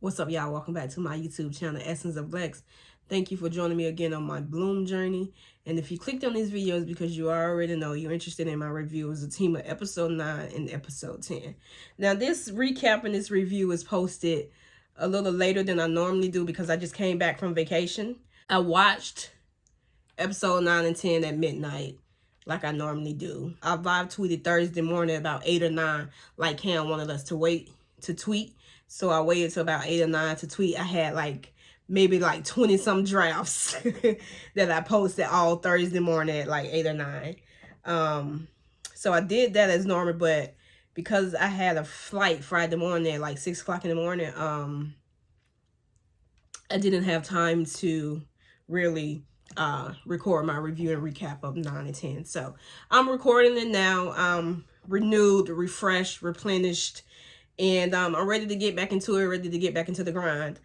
What's up, y'all? Welcome back to my YouTube channel, Essence of Lex. Thank you for joining me again on my bloom journey. And if you clicked on these videos because you already know you're interested in my review of Zatima episode 9 and episode 10. Now, this recap and this review is posted a little later than I normally do because I just came back from vacation. I watched episode 9 and 10 at midnight like I normally do. I live tweeted Thursday morning about 8 or 9 like Cam wanted us to wait to tweet. So I waited till about 8 or 9 to tweet. I had maybe 20 some drafts that I posted all Thursday morning at 8 or 9. So I did that as normal, but because I had a flight Friday morning at 6 o'clock in the morning, I didn't have time to really record my review and recap of 9 and 10. So I'm recording it now, renewed, refreshed, replenished, and I'm ready to get back into it, ready to get back into the grind.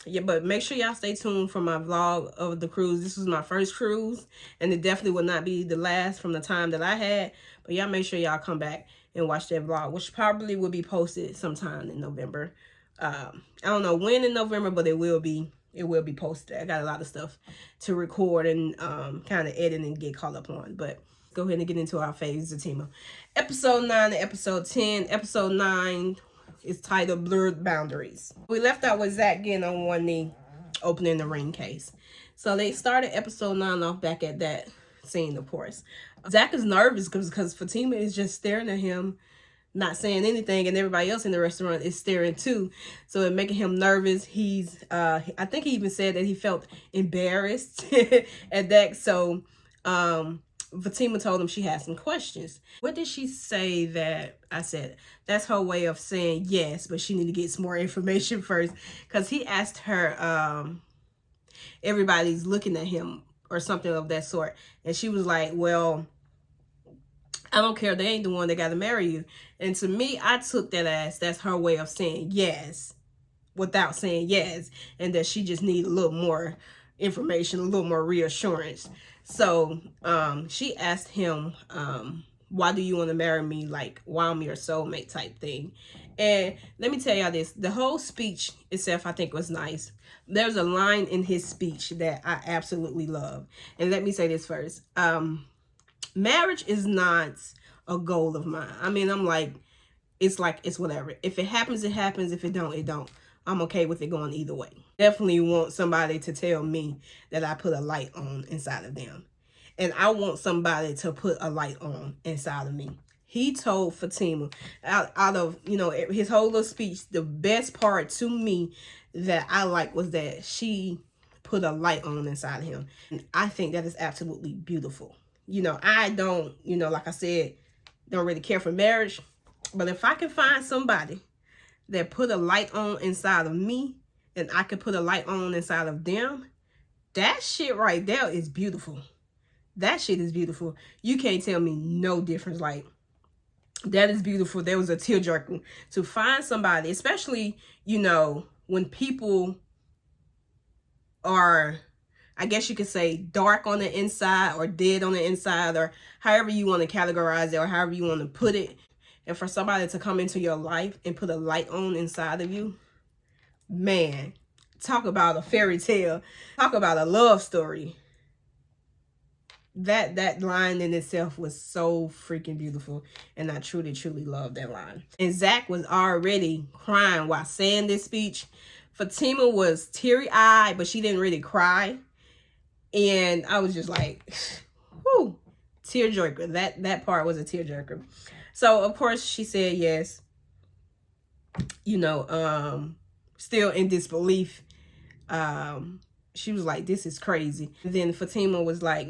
Yeah, but make sure y'all stay tuned for my vlog of the cruise. This was my first cruise, and it definitely will not be the last from the time that I had. But y'all make sure y'all come back and watch that vlog, which probably will be posted sometime in November. I don't know when in November, but it will be posted. I got a lot of stuff to record and kind of edit and get caught up on. But go ahead and get into our phase, Zatima. Episode 9 and episode 10. Episode 9 is titled Blurred Boundaries. We left out with Zach getting on one knee, opening the ring case. So they started episode 9 off back at that scene, of course. Zach is nervous because Fatima is just staring at him, not saying anything, and everybody else in the restaurant is staring too. So it making him nervous. He's I think he even said that he felt embarrassed at that. So Fatima told him she had some questions. What did she say that I said? That's her way of saying yes, but she need to get some more information first. Because he asked her, everybody's looking at him or something of that sort. And she was like, well, I don't care. They ain't the one that got to marry you. And to me, I took that as that's her way of saying yes without saying yes. And that she just need a little more information, a little more reassurance. So she asked him, why do you want to marry me? Why I'm your soulmate type thing. And let me tell y'all this. The whole speech itself, I think, was nice. There's a line in his speech that I absolutely love. And let me say this first. Marriage is not a goal of mine. I mean, it's whatever. If it happens, it happens. If it don't, it don't. I'm okay with it going either way. Definitely want somebody to tell me that I put a light on inside of them. And I want somebody to put a light on inside of me. He told Fatima, out of, his whole little speech, the best part to me that I like was that she put a light on inside of him. And I think that is absolutely beautiful. I don't, like I said, don't really care for marriage. But if I can find somebody that put a light on inside of me and I could put a light on inside of them, that shit right there is beautiful. That shit is beautiful. You can't tell me no difference. That is beautiful. There was a tearjerker to find somebody, especially, when people are, I guess you could say, dark on the inside or dead on the inside, or however you want to categorize it or however you want to put it. And for somebody to come into your life and put a light on inside of you, man, talk about a fairy tale. Talk about a love story. That line in itself was so freaking beautiful. And I truly, truly love that line. And Zach was already crying while saying this speech. Fatima was teary-eyed, but she didn't really cry. And I was just like, whoo, tearjerker. That part was a tearjerker. So, of course, she said yes. Still in disbelief. She was like, this is crazy. And then Fatima was like,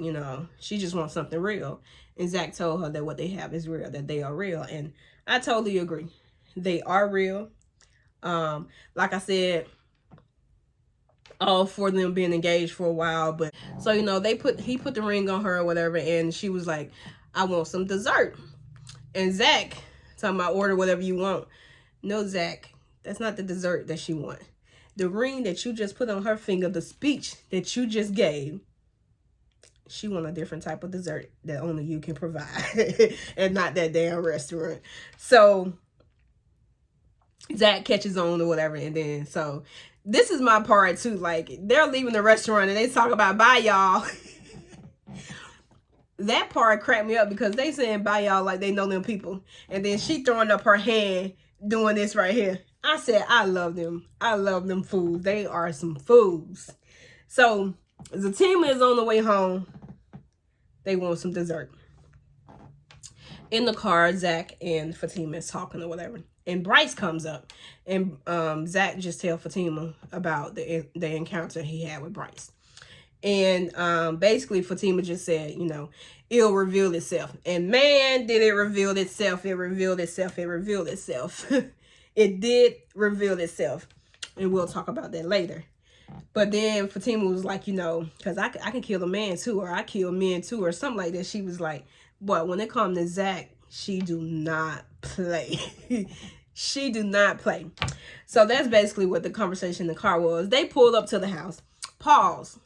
she just wants something real. And Zach told her that what they have is real, that they are real. And I totally agree. They are real. Like I said, all for them being engaged for a while. But so, he put the ring on her or whatever. And she was like, I want some dessert. And Zach, talking about order whatever you want. No, Zach, that's not the dessert that she want. The ring that you just put on her finger, the speech that you just gave, she want a different type of dessert that only you can provide. And not that damn restaurant. So Zach catches on or whatever, and then so this is my part too. Like they're leaving the restaurant and they talk about bye y'all. That part cracked me up because they saying bye y'all like they know them people, and then she throwing up her hand doing this right here. I said I love them. I love them fools. They are some fools. So Zatima is on the way home. They want some dessert. In the car, Zach and Fatima is talking or whatever. And Bryce comes up. And Zach just tells Fatima about the encounter he had with Bryce. And basically Fatima just said, you know, it'll reveal itself. And man, did it reveal itself. It revealed itself. It revealed itself. It did reveal itself. And we'll talk about that later. But then Fatima was like, you know, because I can kill a man too, or I kill men too, or something like that. She was like, but when it comes to Zach, she do not play. She do not play. So that's basically what the conversation in the car was. They pulled up to the house. Pause.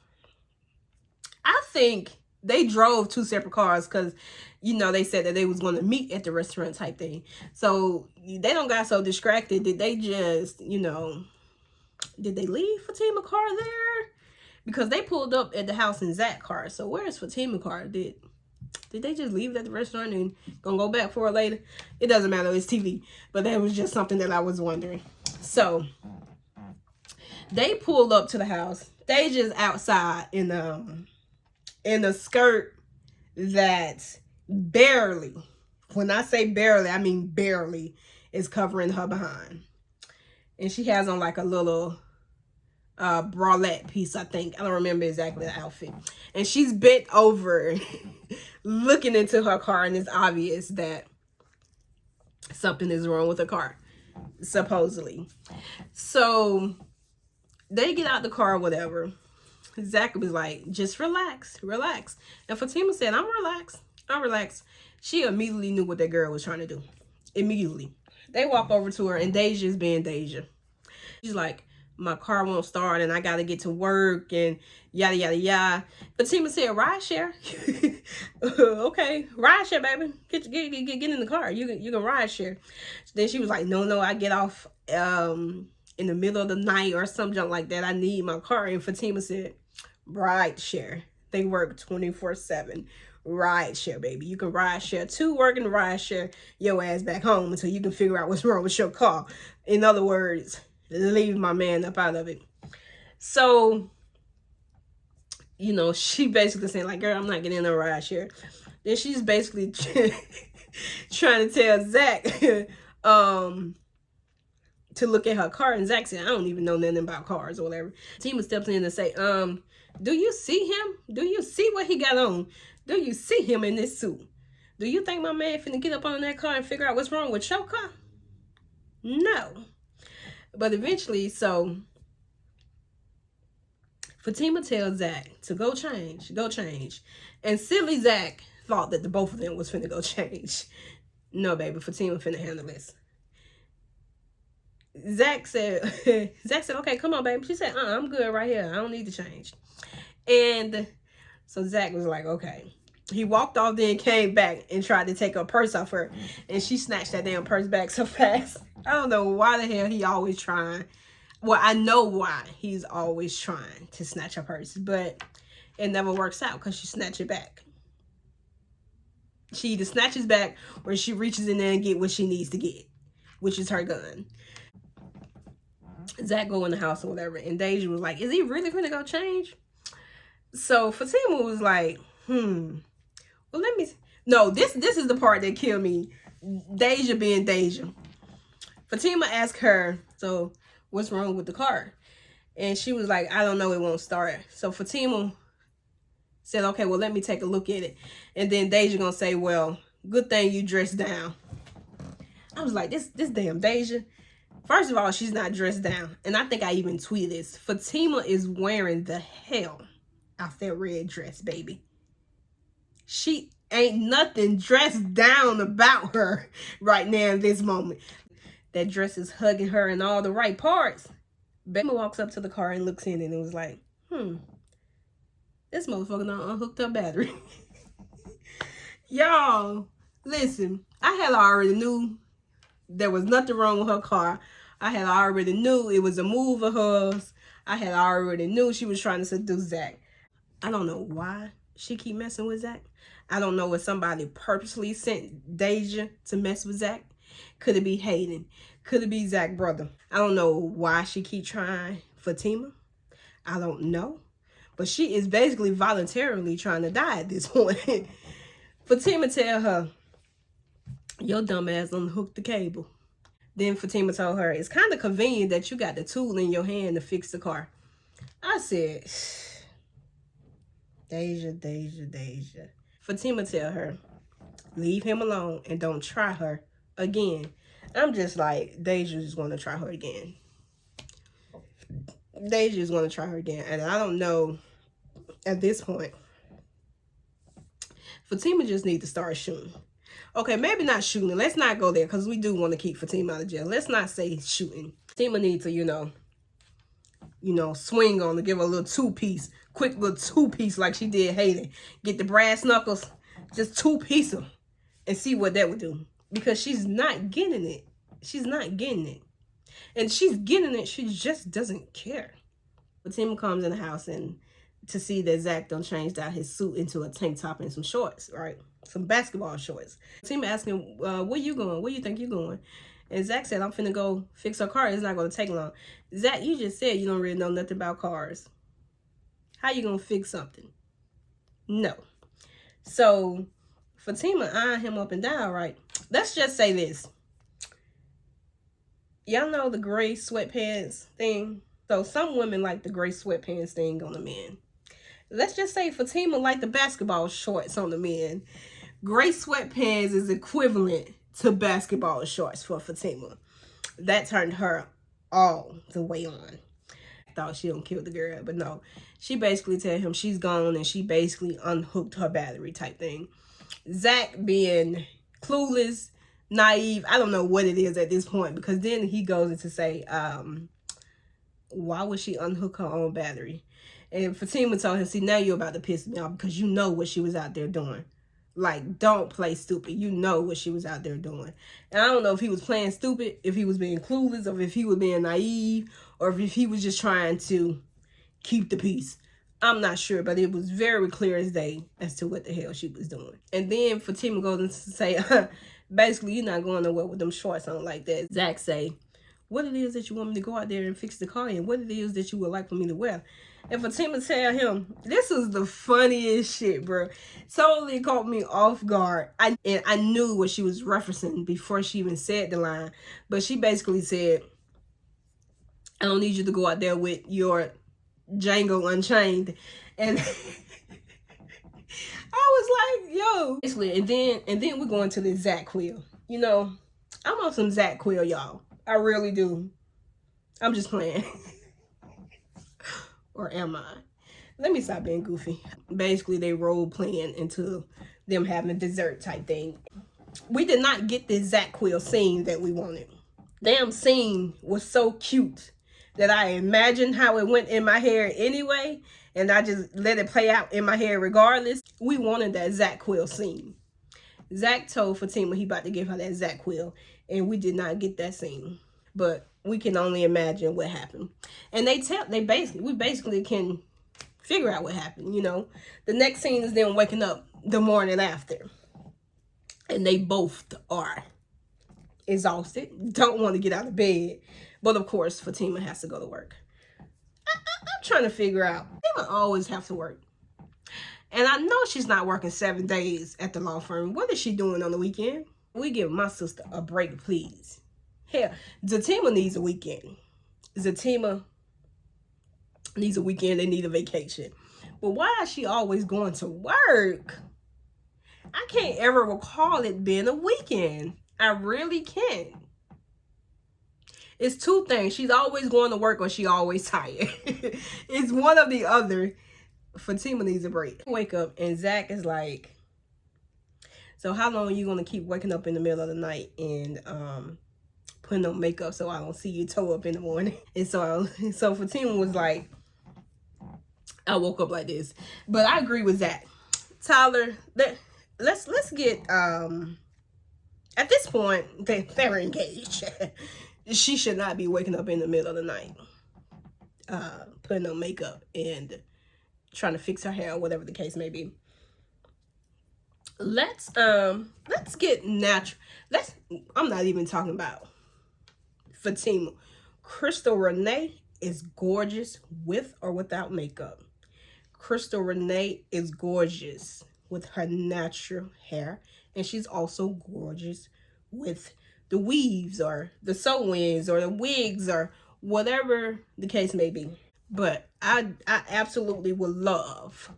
I think they drove two separate cars because, you know, they said that they was going to meet at the restaurant type thing. So they don't got so distracted. Did they just, you know, did they leave Fatima car there? Because they pulled up at the house in Zach's car. So where's Fatima car? Did they just leave it at the restaurant and gonna go back for it later? It doesn't matter. It's TV. But that was just something that I was wondering. So they pulled up to the house. They just outside in a skirt that barely, when I say barely, I mean barely, is covering her behind. And she has on like a little bralette piece, I think. I don't remember exactly the outfit. And she's bent over looking into her car, and it's obvious that something is wrong with the car, supposedly. So they get out the car or whatever. Zach was like, just relax, relax. And Fatima said, I'm relaxed. She immediately knew what that girl was trying to do. Immediately. They walk over to her, and Deja's being Deja. She's like, my car won't start, and I got to get to work, and yada, yada, yada. Fatima said, ride share. Okay, ride share, baby. Get in the car. You can ride share. Then she was like, no, I get off in the middle of the night or some junk like that. I need my car. And Fatima said, ride share. They work 24/7. Ride share, baby. You can ride share to work and ride share your ass back home until you can figure out what's wrong with your car. In other words, leave my man up out of it. So, you know, she basically saying like, girl, I'm not getting in a ride share. Then she's basically trying to tell Zach to look at her car, and Zach said, I don't even know nothing about cars or whatever. Tima steps in and say, do you see him? Do you see what he got on? Do you see him in this suit? Do you think my man finna get up on that car and figure out what's wrong with your car? No. But eventually, so Fatima tells Zach to go change. And silly Zach thought that the both of them was finna go change. No, baby, Fatima finna handle this. Zach said, okay, come on, baby. She said, I'm good right here. I don't need to change. And so Zach was like, okay. He walked off, then came back and tried to take her purse off her. And she snatched that damn purse back so fast. I don't know why the hell he always trying. Well, I know why he's always trying to snatch her purse. But it never works out because she snatched it back. She either snatches back or she reaches in there and get what she needs to get, which is her gun. Zach go in the house or whatever. And Deja was like, is he really gonna go change? So Fatima was like, well, let me... No, this is the part that killed me. Deja being Deja. Fatima asked her, so what's wrong with the car? And she was like, I don't know, it won't start. So Fatima said, okay, well, let me take a look at it. And then Deja gonna say, well, good thing you dressed down. I was like, this damn Deja. First of all, she's not dressed down. And I think I even tweeted this. Fatima is wearing the hell out that red dress, baby. She ain't nothing dressed down about her right now in this moment. That dress is hugging her in all the right parts. Fatima walks up to the car and looks in and it was like, this motherfucker done unhooked her battery. Y'all, listen, I had already knew there was nothing wrong with her car I had already knew it was a move of hers. I had already knew she was trying to seduce Zach. I don't know why she keep messing with Zach. I don't know if somebody purposely sent Deja to mess with Zach. Could it be Hayden? Could it be Zach's brother? I don't know why she keep trying Fatima. I don't know. But she is basically voluntarily trying to die at this point. Fatima tell her, your dumb ass unhooked the cable. Then Fatima told her, it's kind of convenient that you got the tool in your hand to fix the car. I said, Deja. Fatima tell her, leave him alone and don't try her again. I'm just like, Deja is going to try her again. Deja is going to try her again. And I don't know at this point. Fatima just needs to start shooting. Okay, maybe not shooting. Let's not go there because we do want to keep Fatima out of jail. Let's not say shooting. Fatima needs to, you know, swing on to give her a little two-piece. Quick little two-piece like she did Hayden. Get the brass knuckles, just two-piece them and see what that would do. Because she's not getting it. She's not getting it. And she's getting it, she just doesn't care. Fatima comes in the house and to see that Zach done changed out his suit into a tank top and some shorts, right? Some basketball shorts. Fatima asking, where you going? Where you think you going? And Zach said, I'm finna go fix her car. It's not going to take long. Zach, you just said you don't really know nothing about cars. How you going to fix something? No. So, Fatima eyeing him up and down, right? Let's just say this. Y'all know the gray sweatpants thing? So, some women like the gray sweatpants thing on the men. Let's just say Fatima like the basketball shorts on the men. Gray sweatpants is equivalent to basketball shorts for Fatima. That turned her all the way on. Thought she don't kill the girl, but no. She basically tell him she's gone and she basically unhooked her battery type thing. Zach being clueless, naive, I don't know what it is at this point because then he goes into say, why would she unhook her own battery? And Fatima told him, see, now you're about to piss me off because you know what she was out there doing. Like, don't play stupid. You know what she was out there doing. And I don't know if he was playing stupid, if he was being clueless, or if he was being naive, or if he was just trying to keep the peace. I'm not sure, but it was very clear as day as to what the hell she was doing. And then Fatima goes on to say, basically, you're not going nowhere with them shorts on like that. Zach say, what it is that you want me to go out there and fix the car and what it is that you would like for me to wear. And Fatima tell him, this is the funniest shit, bro. Totally caught me off guard. I knew what she was referencing before she even said the line. But she basically said, I don't need you to go out there with your Django Unchained. And I was like, yo. Basically, and then we're going to the Zach Quill. You know, I'm on some Zach Quill, y'all. I really do. I'm just playing. Or am I? Let me stop being goofy. Basically, they role playing into them having a dessert type thing. We did not get this Zach Quill scene that we wanted. Damn scene was so cute that I imagined how it went in my hair anyway, and I just let it play out in my hair regardless. We wanted that Zach Quill scene. Zach told Fatima he about to give her that Zach Quill, and we did not get that scene. But we can only imagine what happened. And we basically can figure out what happened, you know. The next scene is them waking up the morning after. And they both are exhausted, don't want to get out of bed. But of course, Fatima has to go to work. I'm trying to figure out, Fatima always have to work. And I know she's not working 7 days at the law firm. What is she doing on the weekend? We give my sister a break, please. Hell, Zatima needs a weekend. Zatima needs a weekend. They need a vacation. But why is she always going to work? I can't ever recall it being a weekend. I really can't. It's two things. She's always going to work or she always tired. It's one or the other. Fatima needs a break. Wake up and Zach is like, so how long are you going to keep waking up in the middle of the night and putting on makeup so I don't see you toe up in the morning? And so Fatima was like, I woke up like this. But I agree with Zach. Tyler, let's get, at this point, they're engaged. she should not be waking up in the middle of the night, putting on makeup and trying to fix her hair or whatever the case may be. Let's get natural. I'm not even talking about Fatima. Crystal Renee is gorgeous with or without makeup. Crystal Renee is gorgeous with her natural hair, and she's also gorgeous with the weaves or the sew-ins or the wigs or whatever the case may be. But I absolutely would love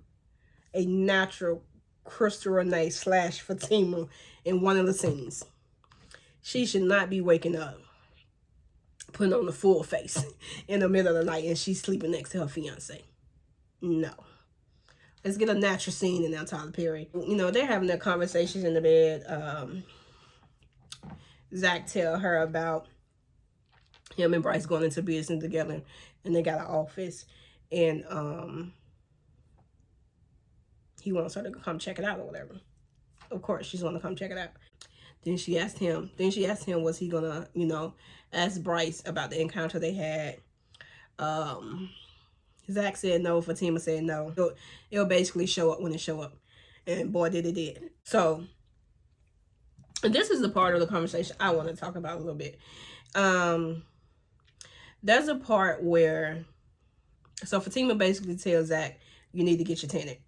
a natural Crystal Renee / Fatima in one of the scenes. She should not be waking up, putting on the full face in the middle of the night, and she's sleeping next to her fiance. No. Let's get a natural scene in that Tyler Perry. You know, they're having their conversations in the bed. Zach tell her about him and Bryce going into business together, and they got an office, and he wants her to come check it out or whatever. Of course, she's gonna come check it out. Then she asked him, was he gonna, you know, ask Bryce about the encounter they had. Zach said no, Fatima said no. So it'll basically show up when it show up. And boy, did it did. So, and this is the part of the conversation I want to talk about a little bit. There's a part where, so Fatima basically tells Zach, you need to get your tenant.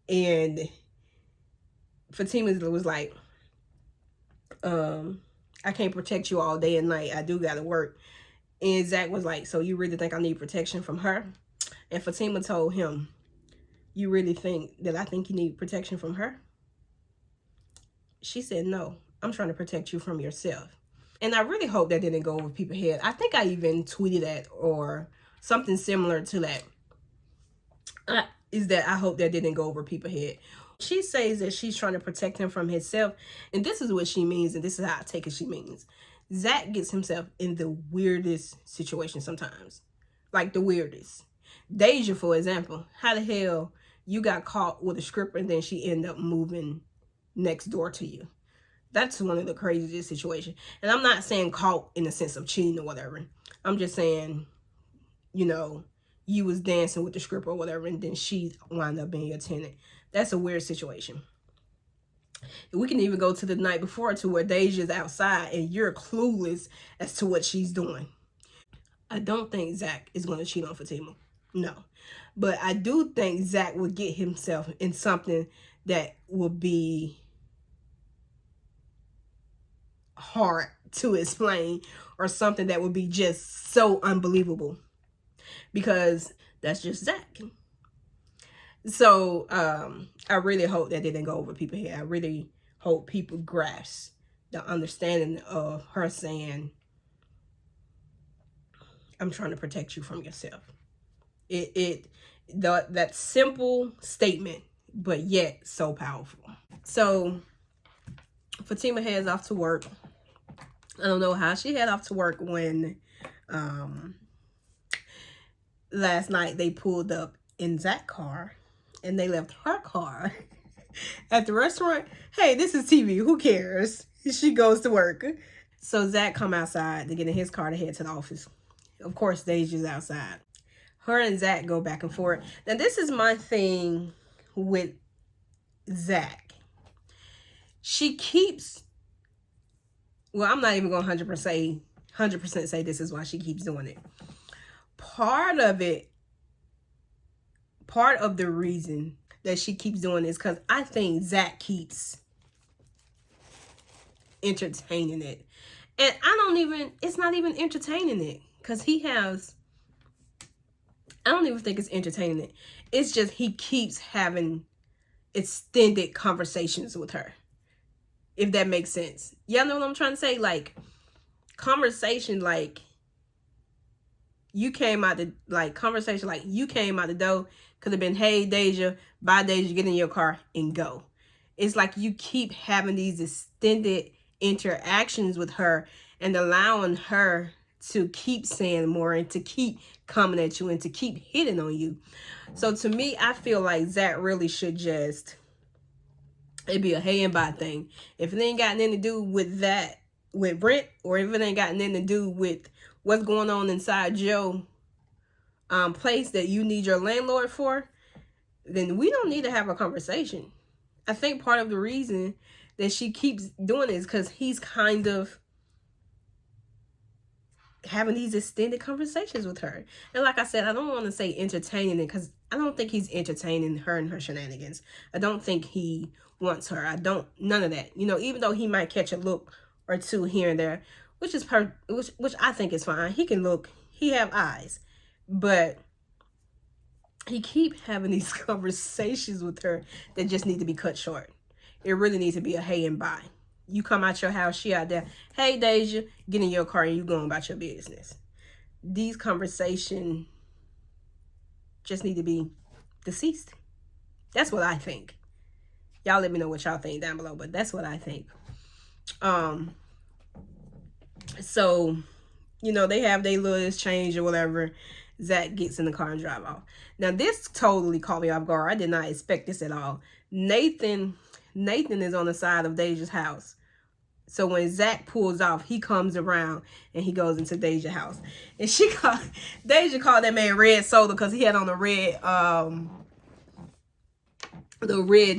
And Fatima was like, I can't protect you all day and night. I do gotta work. And Zach was like, so you really think I need protection from her? And Fatima told him, you really think that I think you need protection from her? She said, no, I'm trying to protect you from yourself. And I really hope that didn't go over people's head. I think I even tweeted that or something similar to that. Is that I hope that didn't go over people's head. She says that she's trying to protect him from himself. And this is what she means, and this is how I take it she means. Zach gets himself in the weirdest situation sometimes. Like the weirdest. Deja, for example. How the hell you got caught with a stripper and then she ended up moving next door to you? That's one of the craziest situations. And I'm not saying caught in the sense of cheating or whatever. I'm just saying, you know, you was dancing with the stripper or whatever, and then she wound up being your tenant. That's a weird situation. We can even go to the night before to where Deja's outside and you're clueless as to what she's doing. I don't think Zach is going to cheat on Fatima. No. But I do think Zach would get himself in something that will be hard to explain, or something that would be just so unbelievable, because that's just Zach. So I really hope that didn't go over people's head. I really hope people grasp the understanding of her saying, I'm trying to protect you from yourself. That simple statement, but yet so powerful. So Fatima heads off to work. I don't know how she head off to work when last night they pulled up in Zach's car and they left her car at the restaurant. Hey, this is TV. Who cares? She goes to work. So Zach come outside to get in his car to head to the office. Of course, Deja's outside. Her and Zach go back and forth. Now, this is my thing with Zach. She keeps... Well, I'm not even going to 100% say this is why she keeps doing it. Part of the reason that she keeps doing this, because I think Zach keeps entertaining it. And it's not even entertaining it, because I don't even think it's entertaining it. It's just he keeps having extended conversations with her. If that makes sense. Y'all know what I'm trying to say? Like, conversation like you came out the door could have been, hey Deja, bye Deja, get in your car and go. It's like you keep having these extended interactions with her and allowing her to keep saying more and to keep coming at you and to keep hitting on you. So to me, I feel like Zach really should just, it'd be a hey and bye thing. If it ain't got nothing to do with that, with rent, or if it ain't got nothing to do with what's going on inside your place that you need your landlord for, then we don't need to have a conversation. I think part of the reason that she keeps doing it is because he's kind of having these extended conversations with her. And like I said, I don't want to say entertaining it, because I don't think he's entertaining her and her shenanigans. I don't think he wants her. I don't, none of that. You know, even though he might catch a look or two here and there, which is which I think is fine. He can look, he have eyes, but he keep having these conversations with her that just need to be cut short. It really needs to be a hey and bye. You come out your house, she out there, hey Deja, get in your car and you going about your business. These conversations just need to be deceased. That's what I think. Y'all let me know what y'all think down below, but that's what I think. So, you know, they have their little exchange or whatever. Zach gets in the car and drive off. Now, this totally caught me off guard. I did not expect this at all. Nathan is on the side of Deja's house. So when Zach pulls off, he comes around and he goes into Deja's house. And Deja called that man Red Soda because he had on the red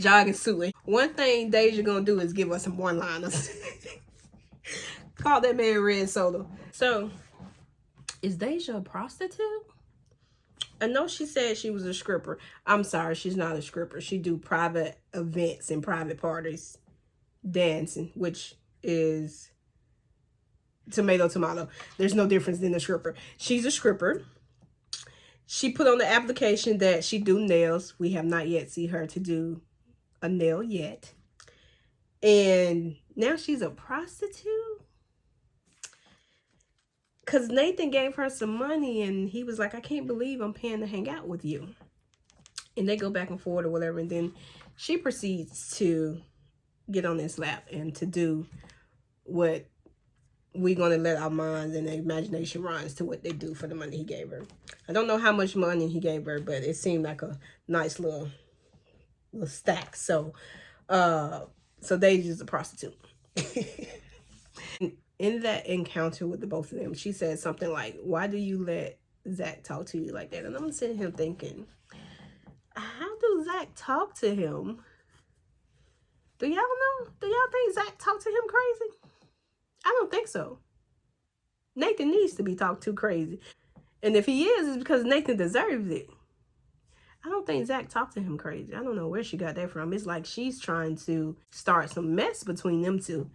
jogging suit. One thing Deja gonna do is give us some one-liners. Call that man Red Soda. So, is Deja a prostitute? I know she said she was a stripper. I'm sorry, she's not a stripper. She do private events and private parties, dancing, which is tomato. There's no difference than a stripper. She's a stripper. She put on the application that she do nails. We have not yet seen her to do a nail yet. And now she's a prostitute? Because Nathan gave her some money and he was like, I can't believe I'm paying to hang out with you. And they go back and forth or whatever. And then she proceeds to get on his lap and to do what we're going to let our minds and imagination run as to what they do for the money he gave her. I don't know how much money he gave her, but it seemed like a nice little stack. So Deja's a prostitute. In that encounter with the both of them, she said something like, why do you let Zach talk to you like that? And I'm sitting here thinking, how do Zach talk to him? Do y'all know? Do y'all think Zach talked to him crazy? I don't think so. Nathan needs to be talked to crazy. And if he is, it's because Nathan deserves it. I don't think Zach talked to him crazy. I don't know where she got that from. It's like she's trying to start some mess between them two.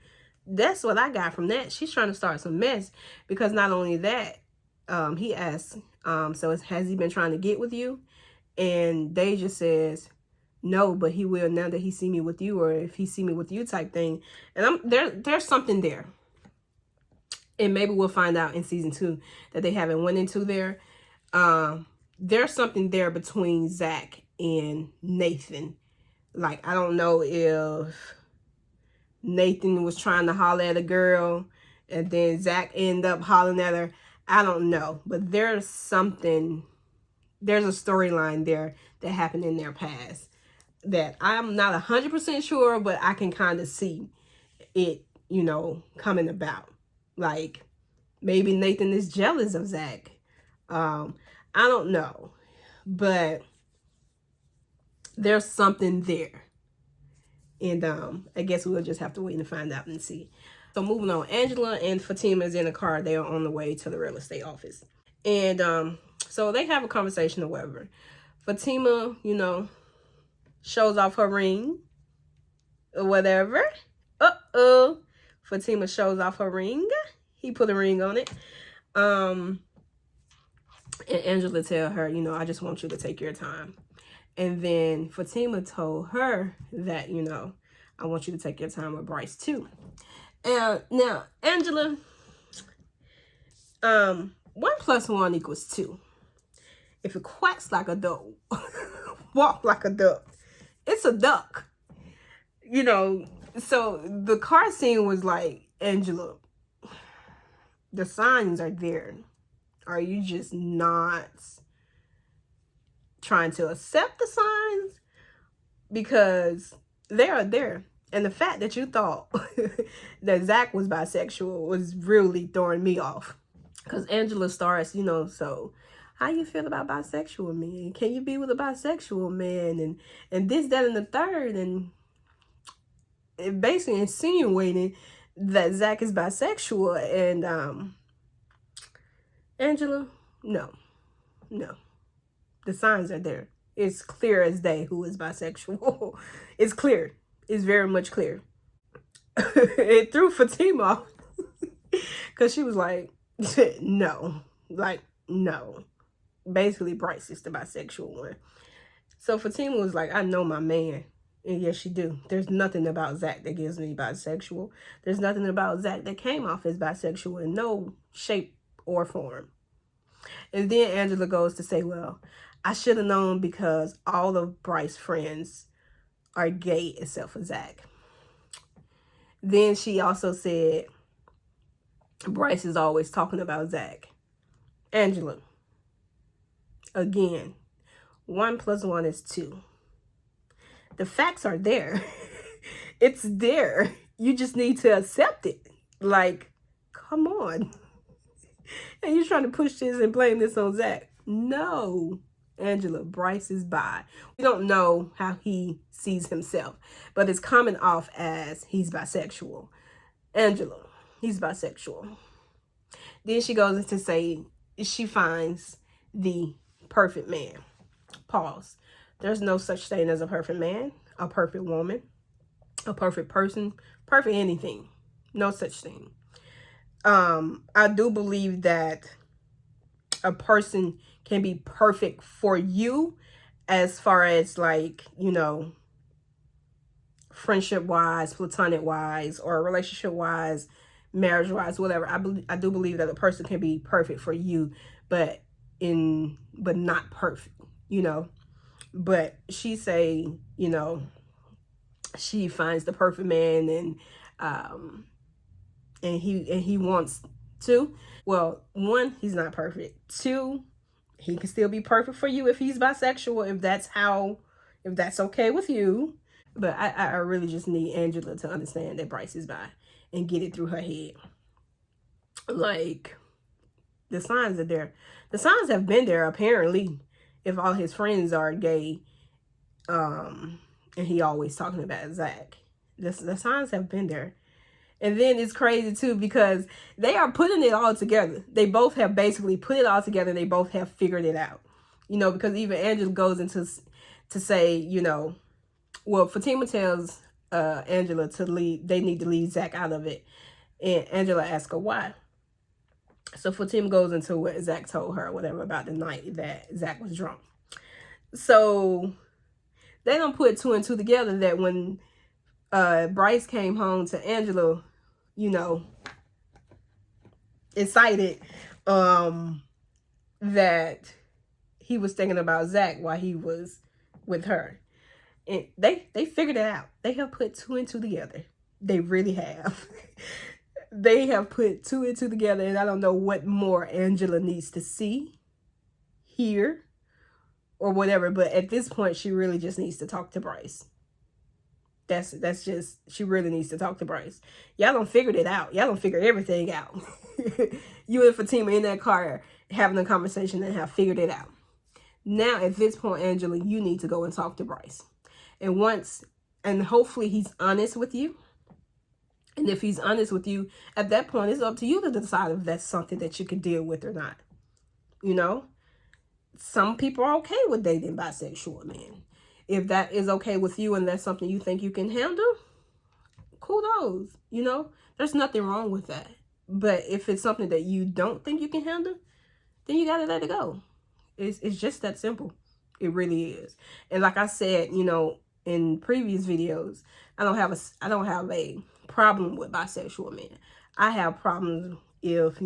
That's what I got from that. She's trying to start some mess because not only that, he asks, so has he been trying to get with you? And Deja says, no, but he will now that he see me with you, or if he see me with you type thing. And there's something there. And maybe we'll find out in season 2 that they haven't went into there. There's something there between Zach and Nathan. Like, I don't know if Nathan was trying to holler at a girl and then Zach ended up hollering at her. I don't know. But there's a storyline there that happened in their past that I'm not 100% sure, but I can kind of see it, you know, coming about. Like, maybe Nathan is jealous of Zach. I don't know. But there's something there. And I guess we'll just have to wait and find out and see. So moving on, Angela and Fatima is in a car. They are on the way to the real estate office. And so they have a conversation or whatever. Fatima, you know, shows off her ring or whatever. Fatima shows off her ring. He put a ring on it. And Angela tell her, you know, I just want you to take your time. And then Fatima told her that, you know, I want you to take your time with Bryce too. And now, Angela, 1 + 1 = 2. If it quacks like a duck, walk like a duck, it's a duck. You know, so the car scene was like, Angela, the signs are there. Are you just not trying to accept the signs? Because they are there. And the fact that you thought that Zach was bisexual was really throwing me off. Because Angela starts, so how you feel about bisexual men? Can you be with a bisexual man? And this, that, and the third. And it basically insinuating that Zach is bisexual. And Angela, no. The signs are there. It's clear as day who is bisexual. It's clear. It's very much clear. It threw Fatima off because she was like, no. Like, no. Basically, Bryce is the bisexual one. So Fatima was like, I know my man. And yes, she do. There's nothing about Zach that gives me bisexual. There's nothing about Zach that came off as bisexual in no shape or form. And then Angela goes to say, well, I should have known because all of Bryce's friends are gay except for Zach. Then she also said, Bryce is always talking about Zach. Angela, again, 1 + 1 is 2. The facts are there. It's there. You just need to accept it. Like, come on. And you're trying to push this and blame this on Zach. No. Angela, Bryce is bi. We don't know how he sees himself, but it's coming off as he's bisexual. Angela, he's bisexual. Then she goes into say she finds the perfect man. Pause. There's no such thing as a perfect man, a perfect woman, a perfect person, perfect anything. No such thing. I do believe that a person can be perfect for you as far as like, friendship wise, platonic wise, or relationship wise, marriage wise, whatever. I do believe that a person can be perfect for you, but not perfect, But she say, she finds the perfect man and he wants to. Well, 1, he's not perfect. 2, he can still be perfect for you if he's bisexual, if that's okay with you. But I really just need Angela to understand that Bryce is bi and get it through her head. Like, the signs are there. The signs have been there, apparently, if all his friends are gay, and he always talking about Zach. The signs have been there. And then it's crazy too because they are putting it all together. They both have basically put it all together. They both have figured it out. Because even Angela goes into to say, well, Fatima tells Angela to leave. They need to leave Zach out of it. And Angela asks her why. So Fatima goes into what Zach told her, whatever, about the night that Zach was drunk. So they don't put 2 and 2 together that when Bryce came home to Angela, excited that he was thinking about Zach while he was with her. And they figured it out. They have put 2 and 2 together. They really have. They have put 2 and 2 together, and I don't know what more Angela needs to see, hear, or whatever. But at this point, she really just needs to talk to Bryce. That's just, she really needs to talk to Bryce. Y'all done figured it out. Y'all done figured everything out. You and Fatima in that car having a conversation and have figured it out. Now, at this point, Angela, you need to go and talk to Bryce. And hopefully he's honest with you. And if he's honest with you, at that point, it's up to you to decide if that's something that you can deal with or not. Some people are okay with dating bisexual men. If that is okay with you and that's something you think you can handle, kudos. There's nothing wrong with that. But if it's something that you don't think you can handle, then you got to let it go. It's just that simple. It really is. And like I said, in previous videos, I don't have a problem with bisexual men. I have problems if,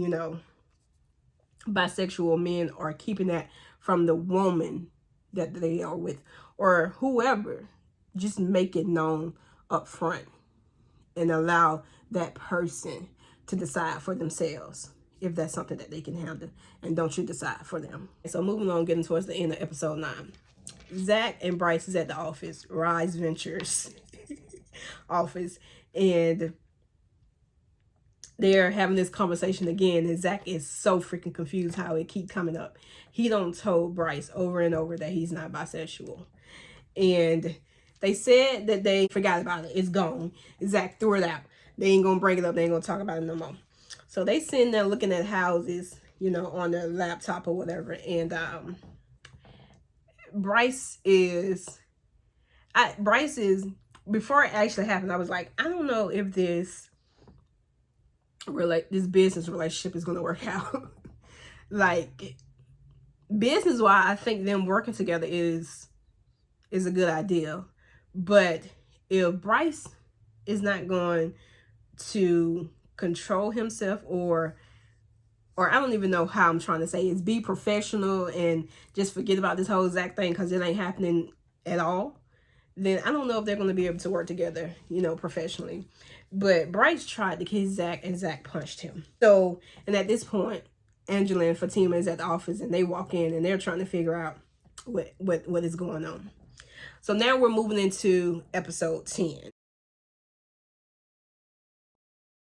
bisexual men are keeping that from the woman that they are with or whoever. Just make it known up front and allow that person to decide for themselves if that's something that they can handle, and don't you decide for them. So moving on, getting towards the end of episode 9. Zach and Bryce is at the office. Rise Ventures. office, and they're having this conversation again, and Zach is so freaking confused how it keep coming up. He don't told Bryce over and over that he's not bisexual. And they said that they forgot about it. It's gone. Zach threw it out. They ain't gonna bring it up. They ain't gonna talk about it no more. So they sitting there looking at houses, you know, on their laptop or whatever. And Bryce is, before it actually happened, I was like, I don't know if this business relationship is gonna work out. Like, business wise, I think them working together is a good idea. But if Bryce is not going to control himself, or I don't even know how I'm trying to say is be professional and just forget about this whole Zach thing because it ain't happening at all, then I don't know if they're going to be able to work together, you know, professionally. But Bryce tried to kiss Zach, and Zach punched him. So, and at this point, Angela and Fatima is at the office, and they walk in, and they're trying to figure out what is going on. So now we're moving into episode 10.